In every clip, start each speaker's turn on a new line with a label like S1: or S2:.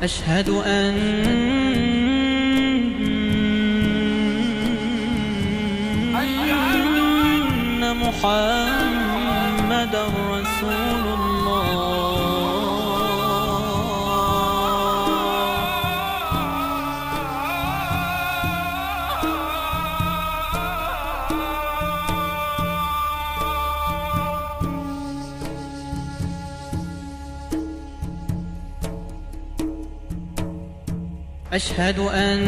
S1: أشهد أن محمد رسول أشهد أن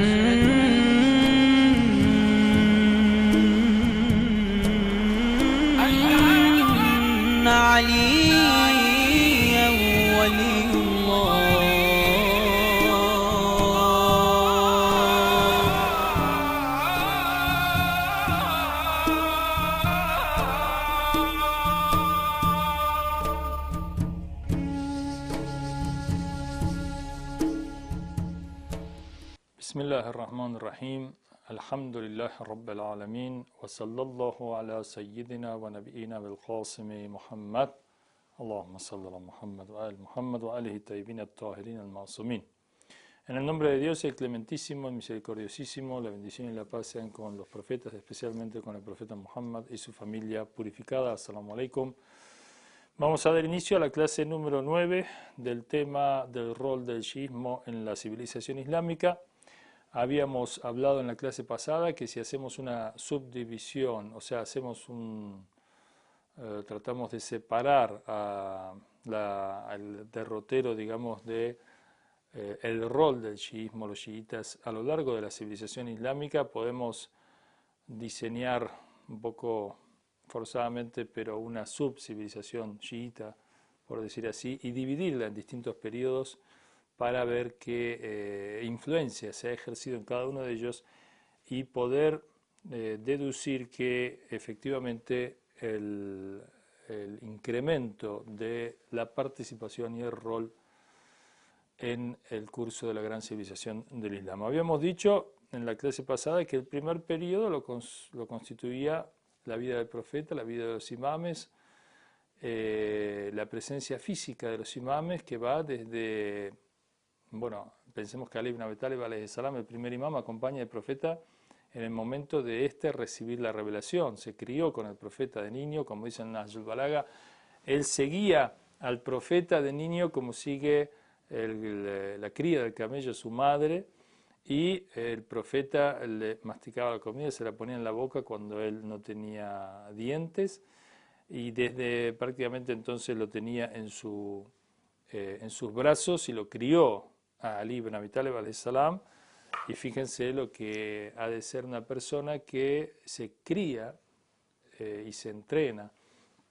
S1: عليا ولي الله
S2: بسم الله الرحمن الرحيم الحمد لله رب العالمين وصلى الله على سيدنا ونبينا بالقاسم محمد اللهم صل على محمد وآل محمد وآله الطيبين الطاهرين المعصومين. En el nombre de Dios, el clementísimo, el misericordiosísimo, la bendición y la paz sean con los profetas, especialmente con el profeta Muhammad y su familia purificada. Assalamu alaikum. Vamos a dar inicio a la clase número 9 del tema del rol del chiismo en la civilización islámica. Habíamos hablado en la clase pasada que si hacemos una subdivisión, o sea, tratamos de separar al derrotero, digamos, el rol del chiismo, los chiitas, a lo largo de la civilización islámica, podemos diseñar un poco forzadamente, pero una subcivilización chiita, por decir así, y dividirla en distintos periodos para ver qué influencia se ha ejercido en cada uno de ellos y poder deducir que efectivamente el incremento de la participación y el rol en el curso de la gran civilización del Islam. Habíamos dicho en la clase pasada que el primer periodo lo constituía la vida del profeta, la vida de los imames, la presencia física de los imames que va desde... Bueno, pensemos que Ali ibn Abi Talib, alayhi salam, el primer imam, acompaña al profeta en el momento de recibir la revelación. Se crió con el profeta de niño, como dice en Nahjul Balagha. Él seguía al profeta de niño como sigue la cría del camello su madre, y el profeta le masticaba la comida, se la ponía en la boca cuando él no tenía dientes, y desde prácticamente entonces lo tenía en sus brazos y lo crió a Ali ibn Abi Talib alayhi salam. Y fíjense lo que ha de ser una persona que se cría y se entrena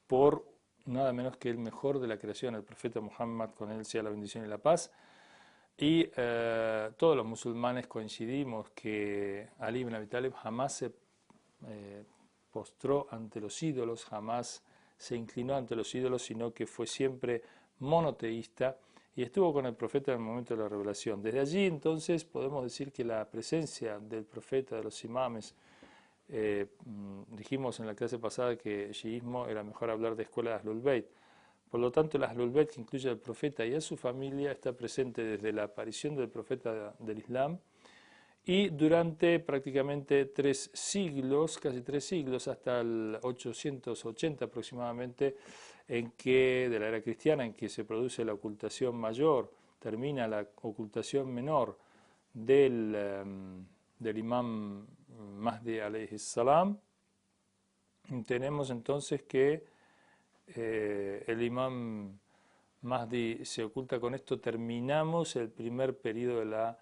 S2: por nada menos que el mejor de la creación, el profeta Muhammad, con él sea la bendición y la paz. Y todos los musulmanes coincidimos que Ali ibn Abi Talib jamás se postró ante los ídolos, jamás se inclinó ante los ídolos, sino que fue siempre monoteísta y estuvo con el profeta en el momento de la revelación. Desde allí entonces podemos decir que la presencia del profeta, de los imames, dijimos en la clase pasada que el chiismo era mejor hablar de escuela de Ahlul Bayt. Por lo tanto, el Ahlul Bayt, que incluye al profeta y a su familia, está presente desde la aparición del profeta del Islam y durante prácticamente 3 siglos, casi 3 siglos, hasta el 880 aproximadamente, de la era cristiana, en que se produce la ocultación mayor, termina la ocultación menor del imam Mahdi alayhi salam. Tenemos entonces que el imam Mahdi se oculta. Con esto terminamos el primer periodo de la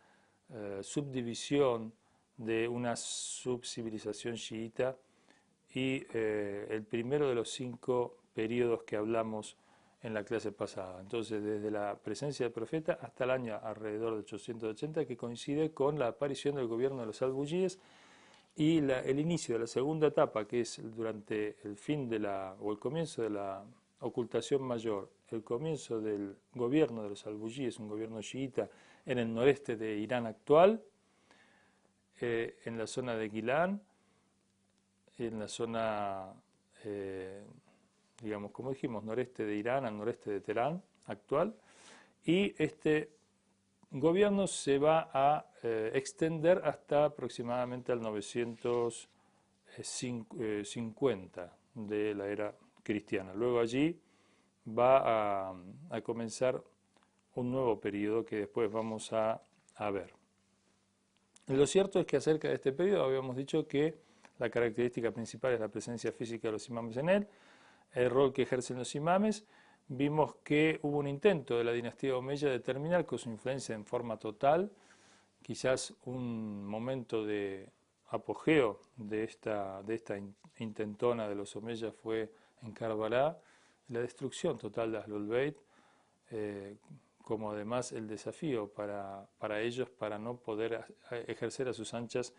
S2: subdivisión de una subcivilización chiita y el primero de los 5 periodos que hablamos en la clase pasada. Entonces, desde la presencia del profeta hasta el año alrededor de 880, que coincide con la aparición del gobierno de los albuyíes y el inicio de la segunda etapa, que es durante el fin o el comienzo de la ocultación mayor, el comienzo del gobierno de los albuyíes, un gobierno chiita en el noreste de Irán actual, en la zona de Gilán, en la zona, digamos, como dijimos, noreste de Irán, al noreste de Teherán actual, y este gobierno se va a extender hasta aproximadamente al 950 de la era cristiana. Luego allí va a comenzar un nuevo periodo que después vamos a ver. Lo cierto es que acerca de este periodo habíamos dicho que la característica principal es la presencia física de los imames en él, el rol que ejercen los imames. Vimos que hubo un intento de la dinastía omeya de terminar con su influencia en forma total, quizás un momento de apogeo de esta intentona de los omeyas fue en Karbala, la destrucción total de Ahlul Bayt, como además el desafío para ellos para no poder ejercer a sus anchas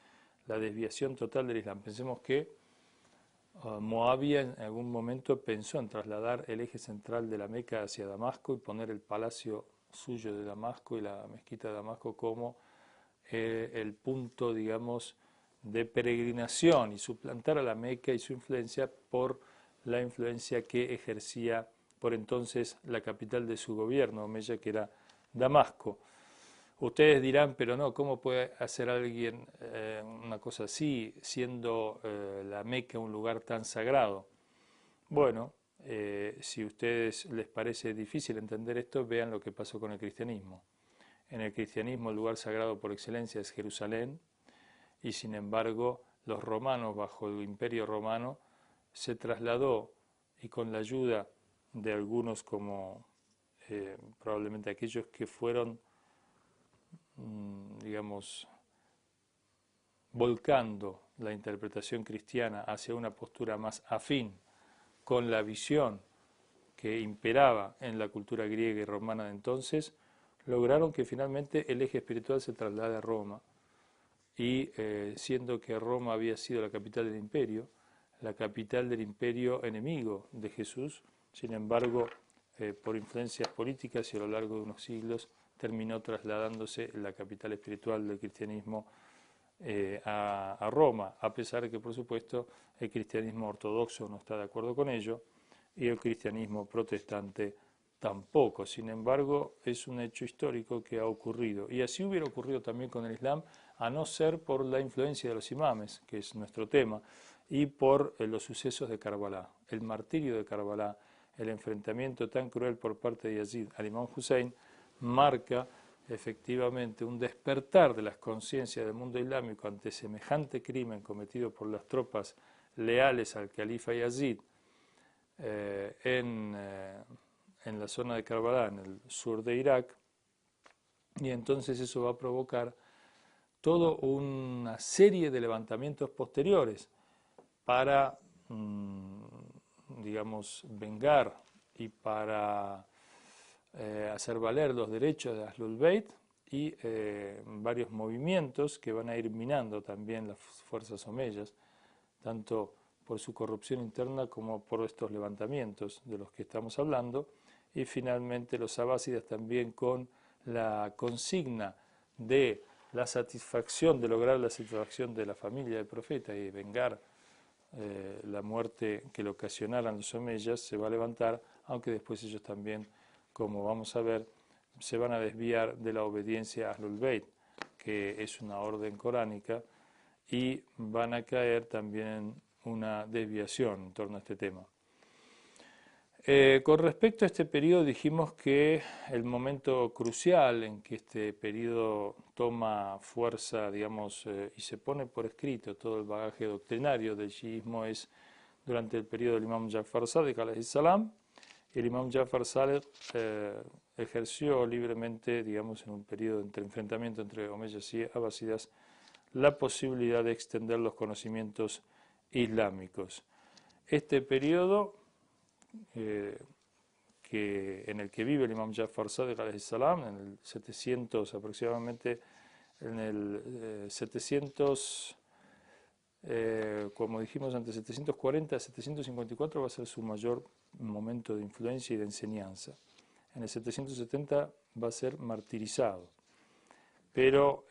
S2: la desviación total del Islam. Pensemos que Moabia en algún momento pensó en trasladar el eje central de la Meca hacia Damasco y poner el palacio suyo de Damasco y la mezquita de Damasco como el punto, digamos, de peregrinación y suplantar a la Meca y su influencia por la influencia que ejercía por entonces la capital de su gobierno, omeya, que era Damasco. Ustedes dirán, pero no, ¿cómo puede hacer alguien una cosa así, siendo la Meca un lugar tan sagrado? Bueno, si a ustedes les parece difícil entender esto, vean lo que pasó con el cristianismo. En el cristianismo el lugar sagrado por excelencia es Jerusalén, y sin embargo los romanos, bajo el imperio romano, se trasladó, y con la ayuda de algunos como probablemente aquellos que fueron, digamos, volcando la interpretación cristiana hacia una postura más afín con la visión que imperaba en la cultura griega y romana de entonces, lograron que finalmente el eje espiritual se traslade a Roma, y siendo que Roma había sido la capital del imperio enemigo de Jesús, sin embargo, por influencias políticas y a lo largo de unos siglos, terminó trasladándose la capital espiritual del cristianismo a Roma, a pesar de que, por supuesto, el cristianismo ortodoxo no está de acuerdo con ello y el cristianismo protestante tampoco. Sin embargo, es un hecho histórico que ha ocurrido. Y así hubiera ocurrido también con el Islam, a no ser por la influencia de los imames, que es nuestro tema, y por los sucesos de Karbala, el martirio de Karbala, el enfrentamiento tan cruel por parte de Yazid al imam Hussein, marca efectivamente un despertar de las conciencias del mundo islámico ante semejante crimen cometido por las tropas leales al califa Yazid en la zona de Karbala, en el sur de Irak, y entonces eso va a provocar toda una serie de levantamientos posteriores para, digamos, vengar y para hacer valer los derechos de Ahlul Bayt, y varios movimientos que van a ir minando también las fuerzas omeyas, tanto por su corrupción interna como por estos levantamientos de los que estamos hablando, y finalmente los abásidas también con la consigna de la satisfacción, de lograr la satisfacción de la familia del profeta y vengar la muerte que le ocasionaran los omeyas, se va a levantar, aunque después ellos también, como vamos a ver, se van a desviar de la obediencia a Ahlul Bayt, que es una orden coránica, y van a caer también en una desviación en torno a este tema. Con respecto a este periodo, dijimos que el momento crucial en que este periodo toma fuerza, digamos, y se pone por escrito todo el bagaje doctrinario del chiismo es durante el periodo del imam Ja'far Sadiq alayhi salam. El imam Ja'far Sadiq ejerció libremente, digamos, en un periodo de enfrentamiento entre omeyas y abásidas, la posibilidad de extender los conocimientos islámicos. Este periodo en el que vive el imam Ja'far Sadiq alayhi salam, en el 700 aproximadamente, en el 700, como dijimos antes, 740 a 754 va a ser su mayor momento de influencia y de enseñanza. En el 770 va a ser martirizado, pero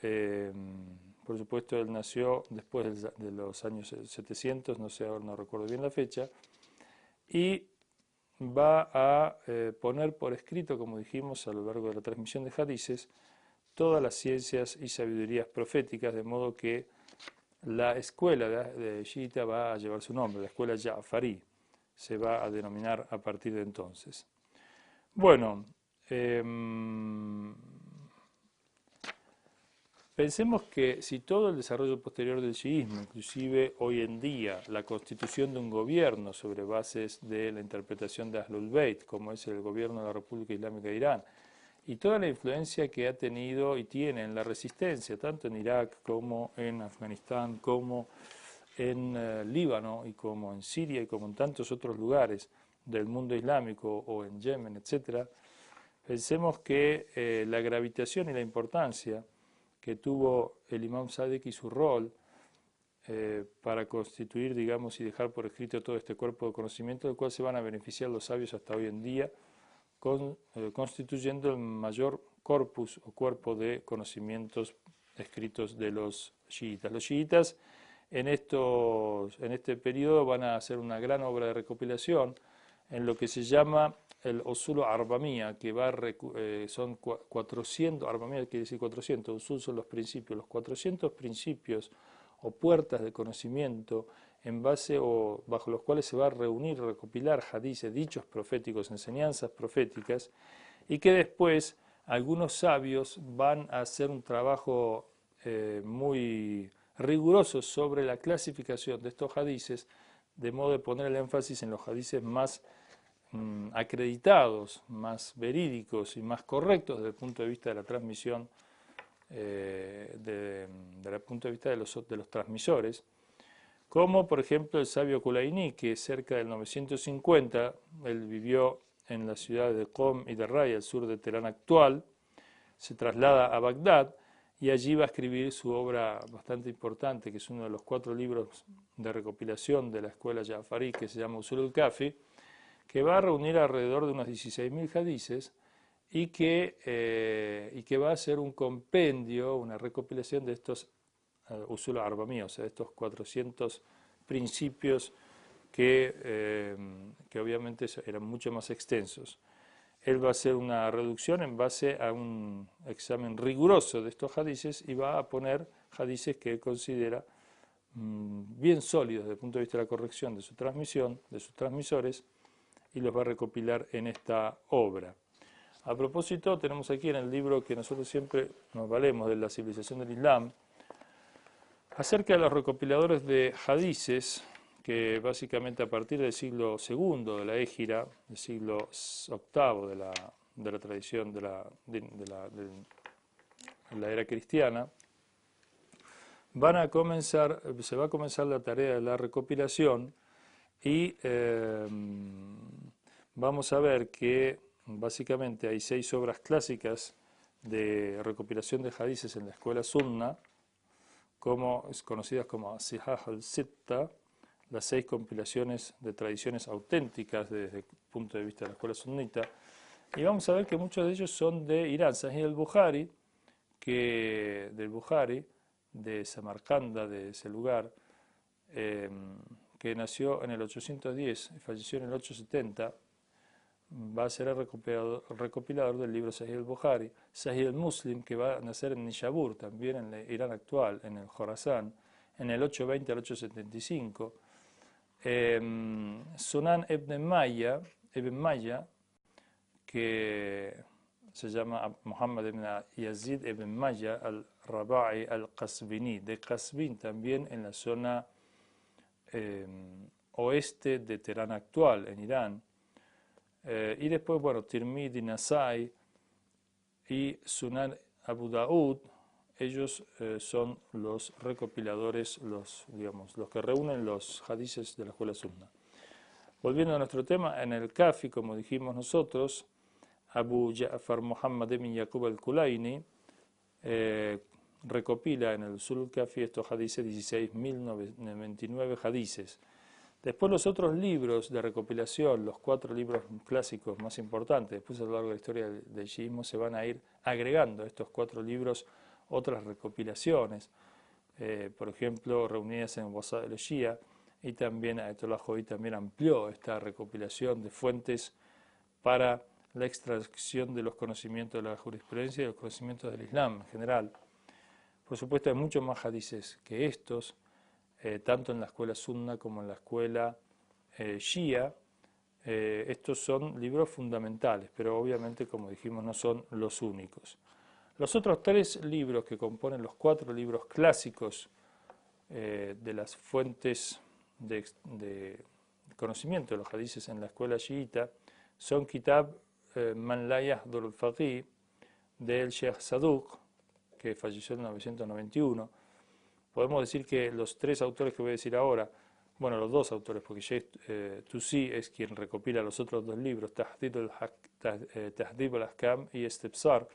S2: por supuesto él nació después de los años 700, no sé, ahora no recuerdo bien la fecha, y va a poner por escrito, como dijimos a lo largo de la transmisión de hadices, todas las ciencias y sabidurías proféticas, de modo que la escuela de chiita va a llevar su nombre, la escuela Ja'farí, se va a denominar a partir de entonces. Bueno, pensemos que si todo el desarrollo posterior del chiismo, inclusive hoy en día la constitución de un gobierno sobre bases de la interpretación de Ahlul Bayt, como es el gobierno de la República Islámica de Irán, y toda la influencia que ha tenido y tiene en la resistencia, tanto en Irak como en Afganistán, como en Líbano y como en Siria y como en tantos otros lugares del mundo islámico o en Yemen, etc., pensemos que la gravitación y la importancia que tuvo el Imam Sadiq y su rol para constituir, digamos, y dejar por escrito todo este cuerpo de conocimiento del cual se van a beneficiar los sabios hasta hoy en día, constituyendo el mayor corpus o cuerpo de conocimientos escritos de los chiitas. Los chiitas en este periodo van a hacer una gran obra de recopilación en lo que se llama el Usul Arbamía, que son 400, Arbamía quiere decir 400, Usul son los principios, los 400 principios o puertas de conocimiento en base o bajo los cuales se va a reunir, recopilar hadices, dichos proféticos, enseñanzas proféticas, y que después algunos sabios van a hacer un trabajo muy riguroso sobre la clasificación de estos hadices, de modo de poner el énfasis en los hadices más acreditados, más verídicos y más correctos desde el punto de vista de la transmisión, desde el punto de vista de los transmisores, como por ejemplo el sabio Kulaini, que cerca del 950, él vivió en las ciudades de Qom y de Ray, al sur de Teherán actual, se traslada a Bagdad y allí va a escribir su obra bastante importante, que es uno de los 4 libros de recopilación de la escuela Ja'farí, que se llama Usul al-Kafi, que va a reunir alrededor de unos 16.000 hadices y que va a ser un compendio, una recopilación de estos Usul Arbamí, o sea, de estos 400 principios que obviamente eran mucho más extensos. Él va a hacer una reducción en base a un examen riguroso de estos hadices y va a poner hadices que él considera bien sólidos desde el punto de vista de la corrección de su transmisión, de sus transmisores, y los va a recopilar en esta obra. A propósito, tenemos aquí en el libro que nosotros siempre nos valemos de la civilización del Islam, acerca de los recopiladores de hadices, que básicamente a partir del siglo II de la Égira, del siglo VIII de la tradición de la era cristiana, se va a comenzar la tarea de la recopilación y vamos a ver que básicamente hay 6 obras clásicas de recopilación de hadices en la escuela sunna, conocidas como Sihah al-Sitta, las 6 compilaciones de tradiciones auténticas desde el punto de vista de la escuela sunnita, y vamos a ver que muchos de ellos son de Irán. Sahih al-Bukhari, del Bukhari, de Samarcanda, de ese lugar, que nació en el 810 y falleció en el 870, va a ser el recopilador del libro Sahih al-Bukhari. Sahih al-Muslim, que va a nacer en Nishabur, también en el Irán actual, en el Jorasán, en el 820 al 875. Sunan ibn Maya, que se llama Muhammad ibn Yazid ibn Maya al-Raba'i al-Qasbini, de Qasbin, también en la zona oeste de Teherán actual, en Irán. Y después, bueno, Tirmidhi, Nasai y Sunan Abu Daud, ellos son los recopiladores, los que reúnen los hadices de la escuela sunna. Volviendo a nuestro tema, en el Kafi, como dijimos nosotros, Abu Ja'far Muhammad ibn Yaqub al-Kulaini recopila en el Usul al-Kafi estos hadices, 16.099 hadices. Después los otros libros de recopilación, los 4 libros clásicos más importantes, después a lo largo de la historia del chiismo se van a ir agregando a estos 4 libros otras recopilaciones, por ejemplo, reunidas en Wasa'il al-Shia, y también Ayatollah Khomeini también amplió esta recopilación de fuentes para la extracción de los conocimientos de la jurisprudencia y de los conocimientos del Islam en general. Por supuesto, hay muchos más hadices que estos, tanto en la escuela sunna como en la escuela shia. Estos son libros fundamentales, pero obviamente, como dijimos, no son los únicos. Los otros 3 libros que componen los 4 libros clásicos de las fuentes de conocimiento de los hadices en la escuela chiita son Kitab Man la Yahdhur al-Faqih del Sheikh Saduq, que falleció en 1991. Podemos decir que los 3 autores que voy a decir ahora, bueno, los 2 autores, porque Sheikh Tusi es quien recopila los otros 2 libros, Tahdhib al-Ahkam y Istibsar.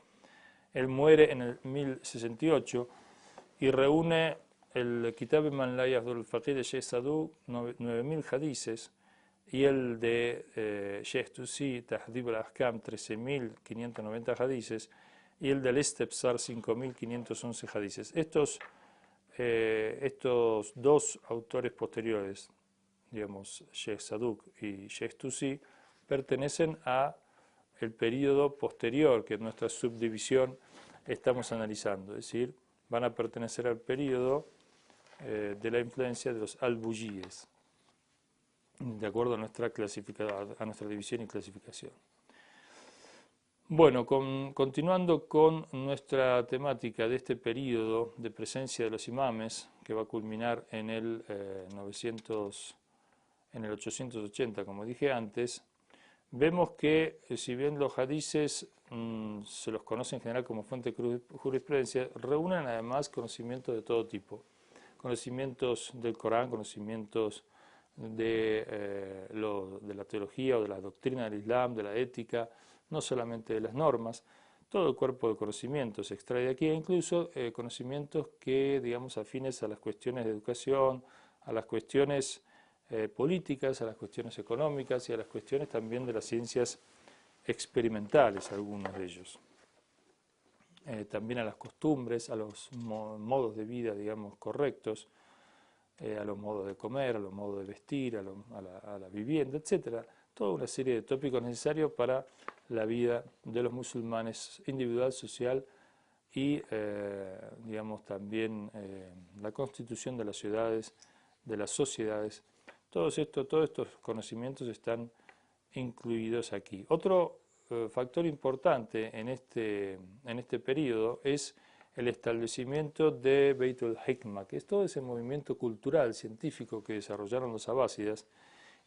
S2: Él muere en el 1068 y reúne el Kitab Man la Yahdhur al-Faqih de Sheikh Saduq, 9000 hadices, y el de Sheikh Tusi, Tahdhib al-Ahkam, 13590 hadices, y el del Istibsar, 5511 hadices. Estos 2 autores posteriores, digamos, Sheikh Saduq y Sheikh Tusi, pertenecen a el periodo posterior que en nuestra subdivisión estamos analizando, es decir, van a pertenecer al periodo de la influencia de los albuyíes, de acuerdo a nuestra división y clasificación. Bueno, continuando con nuestra temática de este periodo de presencia de los imames, que va a culminar en el 880, como dije antes, vemos que si bien los hadices se los conoce en general como fuente de jurisprudencia, reúnen además conocimientos de todo tipo, conocimientos del Corán, conocimientos de la teología o de la doctrina del Islam, de la ética, no solamente de las normas, todo el cuerpo de conocimientos se extrae de aquí, e incluso conocimientos que, digamos, afines a las cuestiones de educación, a las cuestiones políticas, a las cuestiones económicas y a las cuestiones también de las ciencias experimentales, algunos de ellos. También a las costumbres, a los modos de vida, digamos, correctos, a los modos de comer, a los modos de vestir, a la vivienda, etcétera. Toda una serie de tópicos necesarios para la vida de los musulmanes individual, social y, digamos, también la constitución de las ciudades, de las sociedades. Todos estos conocimientos están incluidos aquí. Otro factor importante en este periodo es el establecimiento de Beitul Hikma, que es todo ese movimiento cultural, científico que desarrollaron los abásidas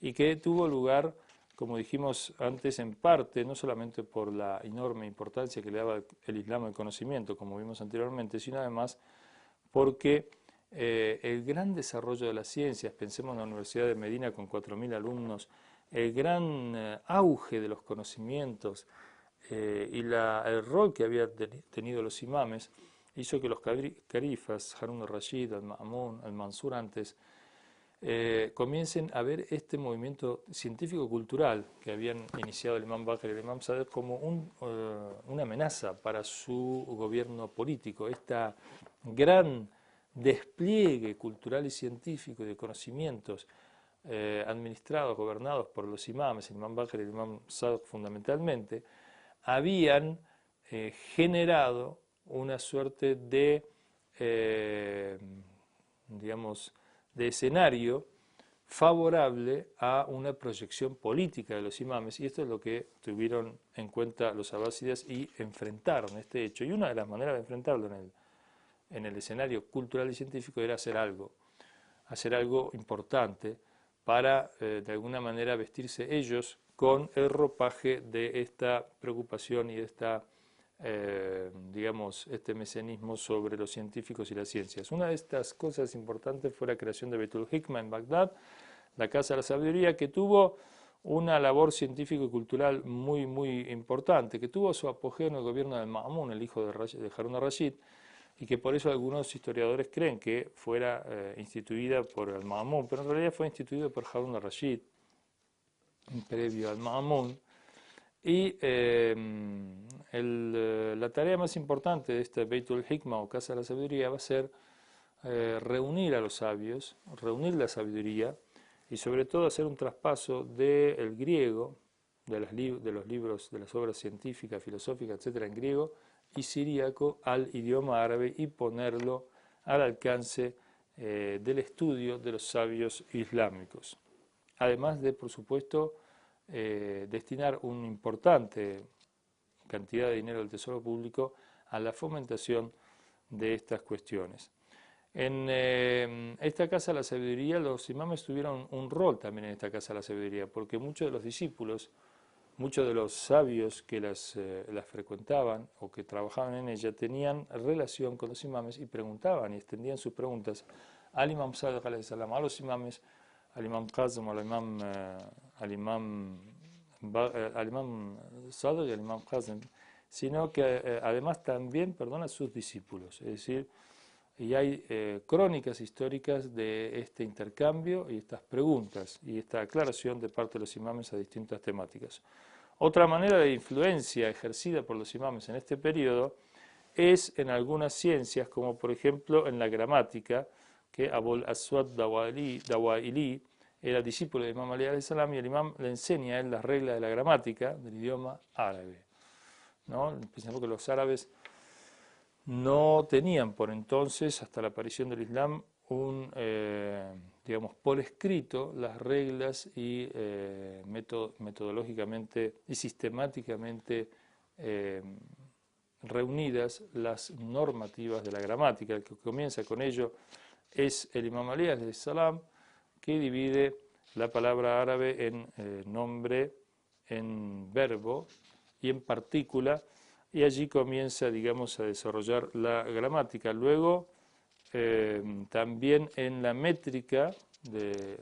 S2: y que tuvo lugar, como dijimos antes, en parte, no solamente por la enorme importancia que le daba el Islam al conocimiento, como vimos anteriormente, sino además porque el gran desarrollo de las ciencias, pensemos en la Universidad de Medina con 4000 alumnos, el gran auge de los conocimientos y el rol que habían tenido los imames, hizo que los califas, Harun al-Rashid, al-Ma'mun, al-Mansur antes, comiencen a ver este movimiento científico-cultural que habían iniciado el Imam Bakr y el Imam Sadeh como una amenaza para su gobierno político. Esta gran despliegue cultural y científico de conocimientos administrados, gobernados por los imames, el Imam Bakr y el Imam Sadeh fundamentalmente, habían generado una suerte de, digamos, de escenario favorable a una proyección política de los imames, y esto es lo que tuvieron en cuenta los abásidas y enfrentaron este hecho. Y una de las maneras de enfrentarlo en el escenario cultural y científico era hacer algo importante para, de alguna manera, vestirse ellos con el ropaje de esta preocupación y de esta, digamos, este mecenismo sobre los científicos y las ciencias. Una de estas cosas importantes fue la creación de Beitul Hikma en Bagdad, la Casa de la Sabiduría, que tuvo una labor científica y cultural muy, muy importante, que tuvo su apogeo en el gobierno del Ma'mun, el hijo de Harun al-Rashid, y que por eso algunos historiadores creen que fuera instituida por el Ma'mun, pero en realidad fue instituido por Harun al-Rashid, previo al Ma'mun. Y la tarea más importante de este Beitul Hikma o Casa de la Sabiduría va a ser reunir a los sabios, reunir la sabiduría y sobre todo hacer un traspaso del griego, de los libros, de las obras científicas, filosóficas, etcétera, en griego y siríaco al idioma árabe y ponerlo al alcance del estudio de los sabios islámicos. Además de, por supuesto, destinar una importante cantidad de dinero del tesoro público a la fomentación de estas cuestiones. En esta Casa de la Sabiduría los imames tuvieron un rol también en esta Casa de la Sabiduría, porque muchos de los discípulos, muchos de los sabios que las frecuentaban o que trabajaban en ella tenían relación con los imames y preguntaban y extendían sus preguntas al imam Sadiq alayhi salam, a los imames, al imam Qazm, al imam Sadiq y al imam Qazm, sino que además también, perdón, a sus discípulos. Es decir, y hay crónicas históricas de este intercambio y estas preguntas y esta aclaración de parte de los imames a distintas temáticas. Otra manera de influencia ejercida por los imames en este periodo es en algunas ciencias, como por ejemplo en la gramática, que Abul Aswad Dawaili era discípulo de Imam Ali alayhi salam y el imam le enseña a él las reglas de la gramática del idioma árabe, ¿no? Pensamos que los árabes no tenían por entonces, hasta la aparición del Islam, digamos, por escrito las reglas y metodológicamente y sistemáticamente reunidas las normativas de la gramática. El que comienza con ello es el Imam Ali alayhi salam, que divide la palabra árabe en nombre, en verbo y en partícula, y allí comienza, digamos, a desarrollar la gramática. Luego, también en la métrica de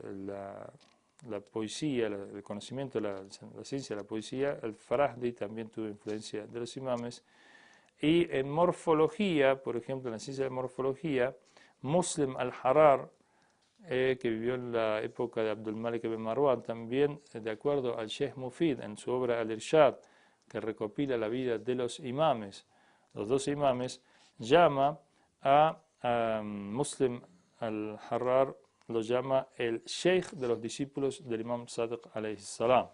S2: la poesía, el conocimiento de la ciencia de la poesía, el Farahdi también tuvo influencia de los imames. Y en morfología, por ejemplo, en la ciencia de morfología, Muslim al-Harar, que vivió en la época de Abdul Malik ibn Marwan, también, de acuerdo al Sheikh Mufid, en su obra Al-Irshad, que recopila la vida de los imames, los 12 imames, llama a Muslim al-Harrar, lo llama el sheikh de los discípulos del imam Sadiq alayhi salam.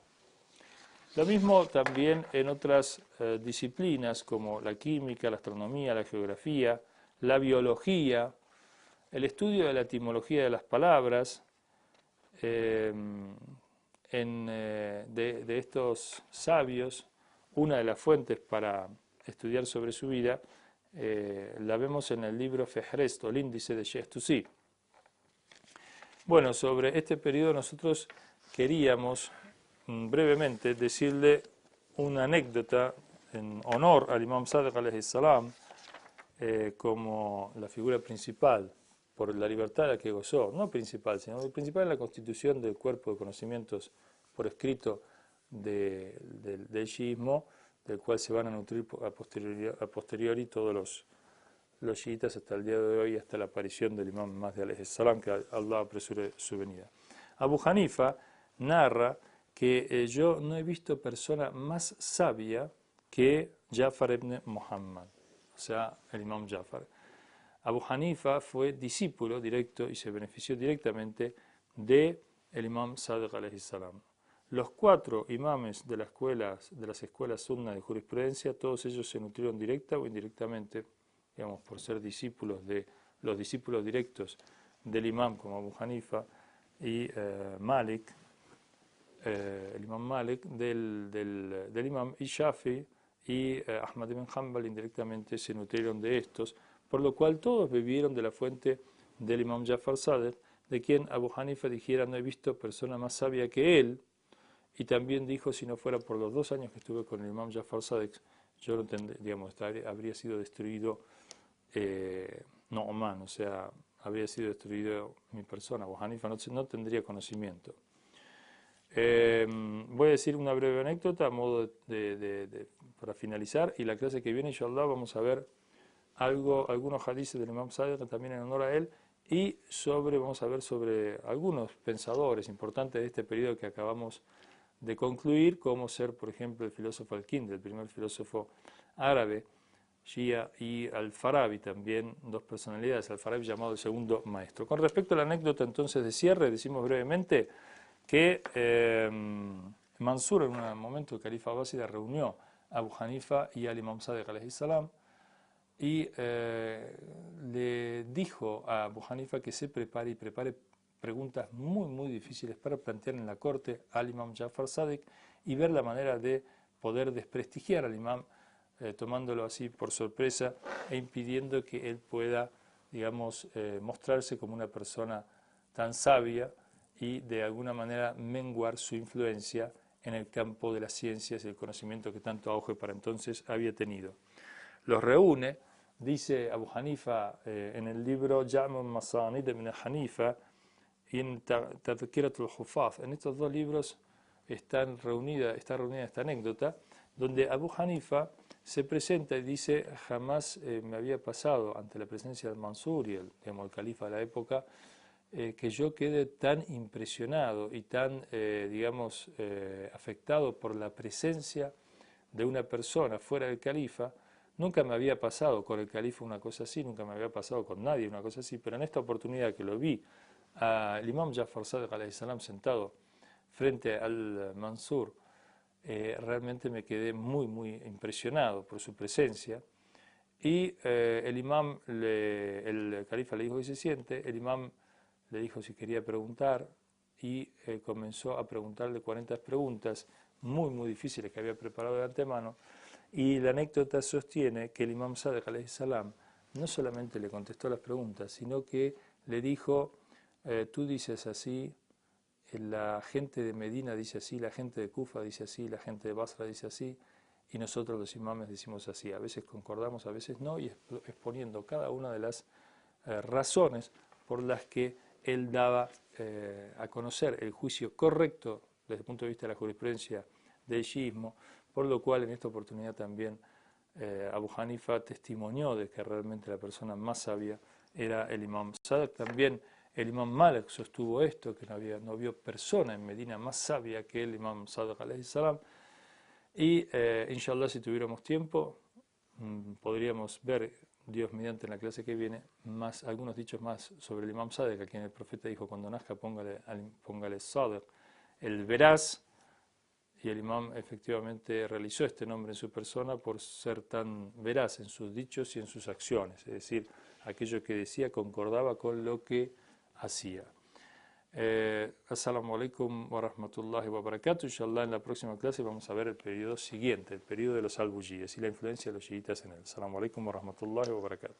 S2: Lo mismo también en otras disciplinas como la química, la astronomía, la geografía, la biología, el estudio de la etimología de las palabras. De estos sabios, una de las fuentes para estudiar sobre su vida la vemos en el libro Fehrest, o el índice de Sheikh Tusi. Bueno, sobre este periodo nosotros queríamos brevemente decirle una anécdota en honor al imam Sadiq alayhi salam como la figura principal por la libertad de la que gozó, no principal, sino principal en la constitución del cuerpo de conocimientos por escrito del shiismo, del cual se van a nutrir a posteriori todos los chiitas hasta el día de hoy, hasta la aparición del imam Mahdi alayhi salam, que Allah apresure su venida. Abu Hanifa narra que yo no he visto persona más sabia que Ja'far ibn Muhammad, o sea, el imam Ja'far. Abu Hanifa fue discípulo directo y se benefició directamente del imam Sadiq alayhi salam. Los 4 imames de las escuelas sunna de jurisprudencia, todos ellos se nutrieron directa o indirectamente, digamos, por ser discípulos de los discípulos directos del imam como Abu Hanifa y Malik, el imam Malik, del imam y Shafi y Ahmad ibn Hanbal indirectamente se nutrieron de estos, por lo cual todos bebieron de la fuente del imam Ja'far Sadiq, de quien Abu Hanifa dijera: no he visto persona más sabia que él. Y también dijo: si no fuera por los 2 años que estuve con el imam Ja'far Sadiq, yo no tendría, digamos, habría sido destruido Nu'man, o sea, habría sido destruido mi persona. Abu Hanifa no tendría conocimiento. Voy a decir una breve anécdota a modo para finalizar, y la clase que viene, inshallah, vamos a ver algunos hadices del imam Sadiq también en honor a él, y vamos a ver sobre algunos pensadores importantes de este periodo que acabamos de concluir, como ser, por ejemplo, el filósofo Al-Kindi, el primer filósofo árabe, Shia, y Al-Farabi también, 2 personalidades, Al-Farabi llamado el segundo maestro. Con respecto a la anécdota entonces de cierre, decimos brevemente que Mansur, en un momento, el califa abásida reunió a Abu Hanifa y al Imam Sadiq alayhi salam y le dijo a Abu Hanifa que se prepare y prepare preguntas muy difíciles para plantear en la corte al Imam Jafar Sadiq y ver la manera de poder desprestigiar al imam, tomándolo así por sorpresa e impidiendo que él pueda, digamos, mostrarse como una persona tan sabia y de alguna manera menguar su influencia en el campo de las ciencias y el conocimiento que tanto auge para entonces había tenido. Los reúne, dice Abu Hanifa en el libro Jam' Masanid ibn Hanifa y en Tadhkirat al-Hufaz. En estos dos libros está reunida esta anécdota, donde Abu Hanifa se presenta y dice: jamás me había pasado ante la presencia del Mansur y el califa de la época, que yo quede tan impresionado y tan, afectado por la presencia de una persona fuera del califa. Nunca me había pasado con el califa una cosa así, nunca me había pasado con nadie una cosa así, pero en esta oportunidad que lo vi al Imam Jafar Sadiq alayhi salam sentado frente al Mansur, realmente me quedé muy impresionado por su presencia. Y el califa le dijo que se siente, el imam le dijo si quería preguntar y comenzó a preguntarle 40 preguntas muy difíciles que había preparado de antemano. Y la anécdota sostiene que el Imam Sadiq alayhi salam no solamente le contestó las preguntas, sino que le dijo: tú dices así, la gente de Medina dice así, la gente de Kufa dice así, la gente de Basra dice así, y nosotros los imames decimos así. A veces concordamos, a veces no, y exponiendo cada una de las razones por las que él daba a conocer el juicio correcto desde el punto de vista de la jurisprudencia del shiismo, por lo cual en esta oportunidad también Abu Hanifa testimonió de que realmente la persona más sabia era el Imam Sadiq. También el Imam Malik sostuvo esto, que no vio persona en Medina más sabia que el Imam Sadiq alayhi salam. Y inshallah, si tuviéramos tiempo, podríamos ver, Dios mediante, en la clase que viene, algunos dichos más sobre el Imam Sadiq, a quien el profeta dijo: cuando nazca póngale Sadiq, el veraz. Y el imam efectivamente realizó este nombre en su persona por ser tan veraz en sus dichos y en sus acciones, es decir, aquello que decía concordaba con lo que hacía. Assalamu alaikum wa rahmatullahi wa barakatuh. Inshallah, en la próxima clase vamos a ver el periodo siguiente, el periodo de los albuyíes y la influencia de los chiitas en él. Assalamu alaikum wa rahmatullahi wa barakatuh.